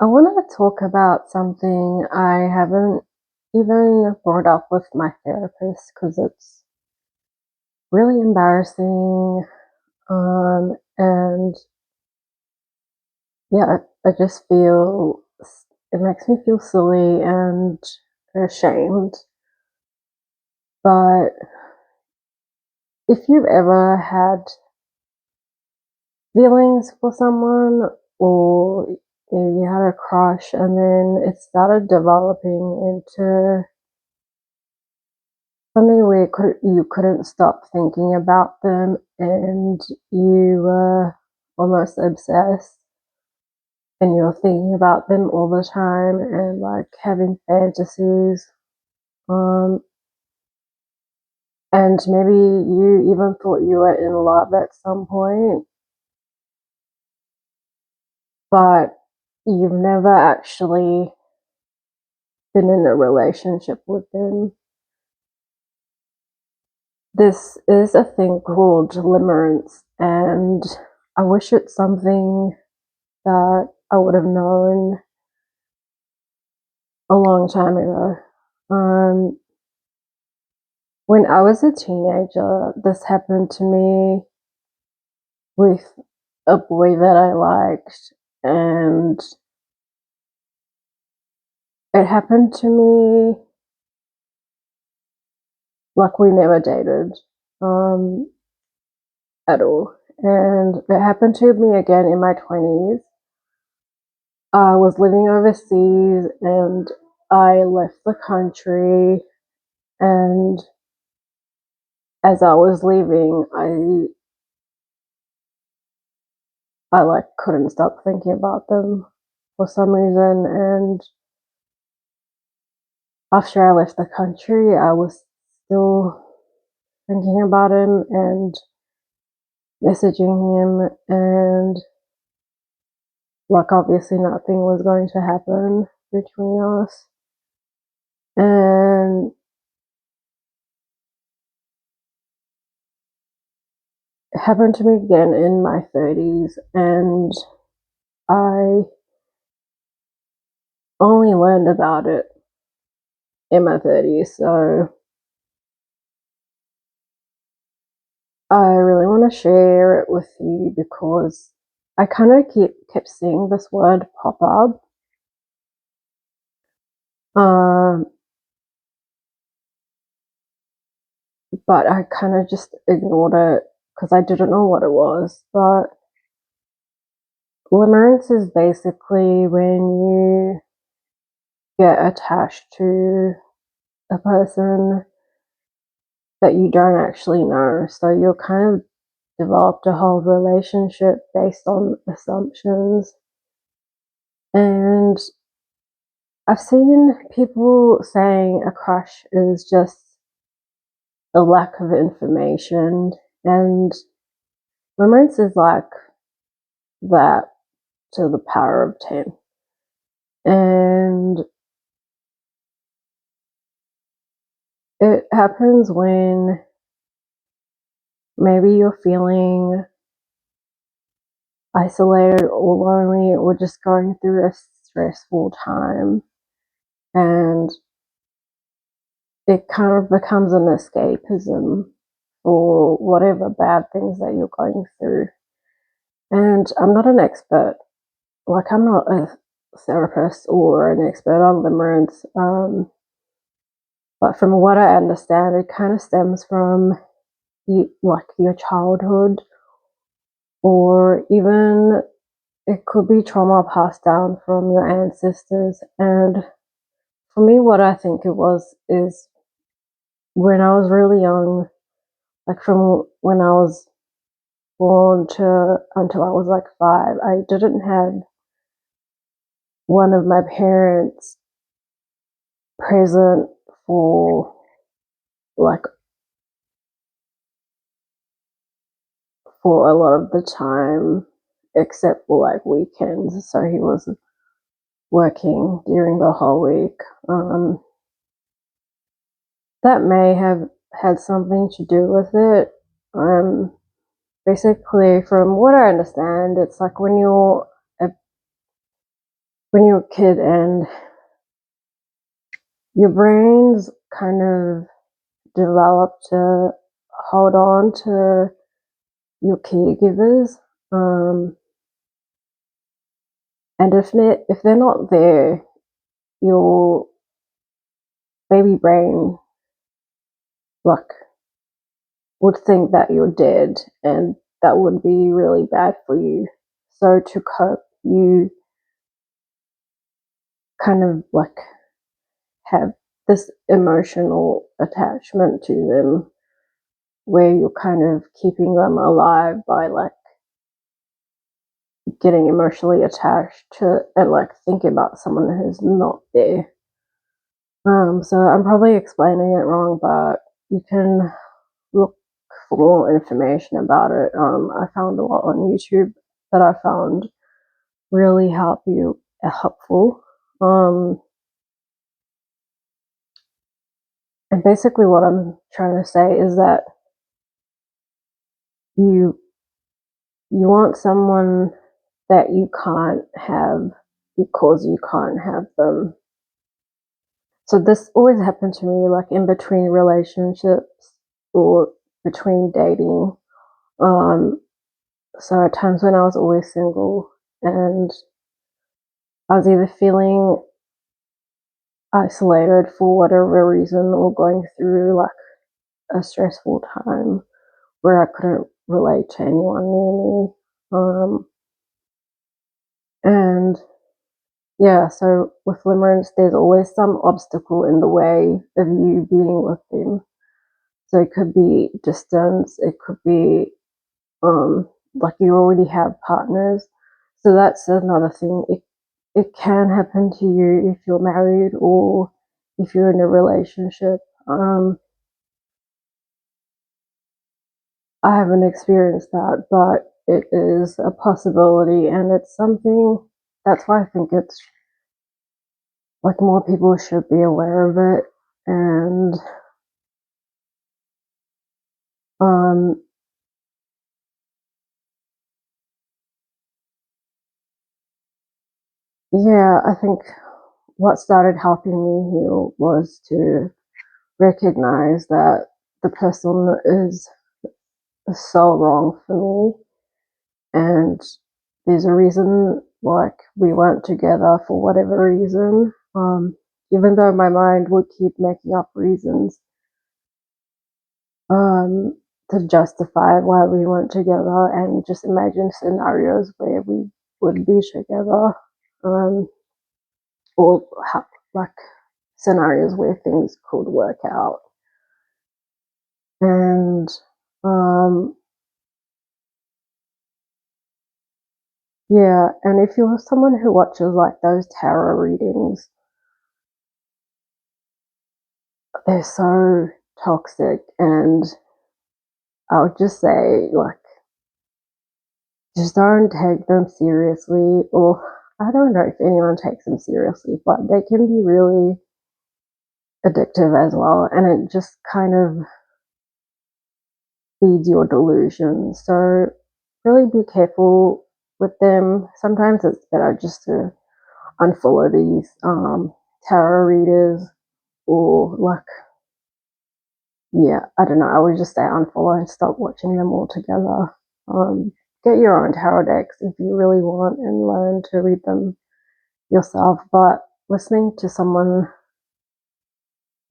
I want to talk about something I haven't even brought up with my therapist because it's really embarrassing. And yeah, I just feel it makes me feel silly and ashamed. But if you've ever had feelings for someone or you had a crush and then it started developing into something where you couldn't stop thinking about them and you were almost obsessed and you're thinking about them all the time and like having fantasies. Um, and maybe you even thought you were in love at some point, but you've never actually been in a relationship with them. This is a thing called limerance, and I wish it's something that I would have known a long time ago. Um, when I was a teenager, this happened to me with a boy that I liked, and it happened to me like we never dated um, at all. And it happened to me again in my 20s. I was living overseas and I left the country, and as I was leaving, I like couldn't stop thinking about them for some reason. And after I left the country, I was still thinking about him and messaging him, and like obviously nothing was going to happen between us. And it happened to me again in my 30s, and I only learned about it in my 30s. So I really want to share it with you because I kind of kept seeing this word pop up. Um, but I kind of just ignored it because I didn't know what it was. But limerence is basically when you get attached to a person that you don't actually know. So you're kind of developed a whole relationship based on assumptions. And I've seen people saying a crush is just a lack of information, and limerence is like that to the power of 10. And it happens when maybe you're feeling isolated or lonely or just going through a stressful time, and it kind of becomes an escapism for whatever bad things that you're going through. And I'm not an expert, like, I'm not a therapist or an expert on limerence, but from what I understand, it kind of stems from like your childhood, or even it could be trauma passed down from your ancestors. And for me, what I think it was is when I was really young, like from when I was born to until I was like 5, I didn't have one of my parents present for like for a lot of the time, except for like weekends. So he was working during the whole week. That may have had something to do with it. Basically, from what I understand, it's like when you're a when you're a kid and your brains kind of develop to hold on to your caregivers. And if they're not there, your baby brain like would think that you're dead, and that would be really bad for you. So to cope, you kind of like have this emotional attachment to them where you're kind of keeping them alive by like getting emotionally attached to and like thinking about someone who's not there. So I'm probably explaining it wrong, but you can look for more information about it. I found a lot on YouTube that I found really helpful. And basically, what I'm trying to say is that you you want someone that you can't have because you can't have them. So this always happened to me, like in between relationships or between dating. Um, so at times when I was always single and I was either feeling isolated for whatever reason or going through like a stressful time where I couldn't relate to anyone near me. And yeah, so with limerence, there's always some obstacle in the way of you being with them. So it could be distance, it could be like you already have partners. So that's another thing. It can happen to you if you're married or if you're in a relationship. I haven't experienced that, but it is a possibility, and it's something that's why I think it's like more people should be aware of it. And um, yeah, I think what started helping me heal was to recognize that the person is so wrong for me, and there's a reason like we weren't together for whatever reason. Even though my mind would keep making up reasons um, to justify why we weren't together and just imagine scenarios where we would be together, um, or like scenarios where things could work out. And um, yeah, and if you're someone who watches like those tarot readings, they're so toxic, and I would just say like just don't take them seriously. Or I don't know if anyone takes them seriously, but they can be really addictive as well, and it just kind of feeds your delusions. So really be careful with them. Sometimes it's better just to unfollow these tarot readers, or like, yeah, I don't know, I would just say unfollow and stop watching them altogether. Get your own tarot decks if you really want and learn to read them yourself, but listening to someone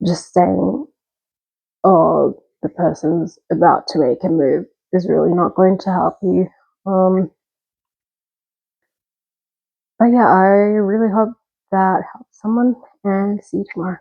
just saying, oh, the person's about to make a move is really not going to help you. But yeah, I really hope that helps someone, and see you tomorrow.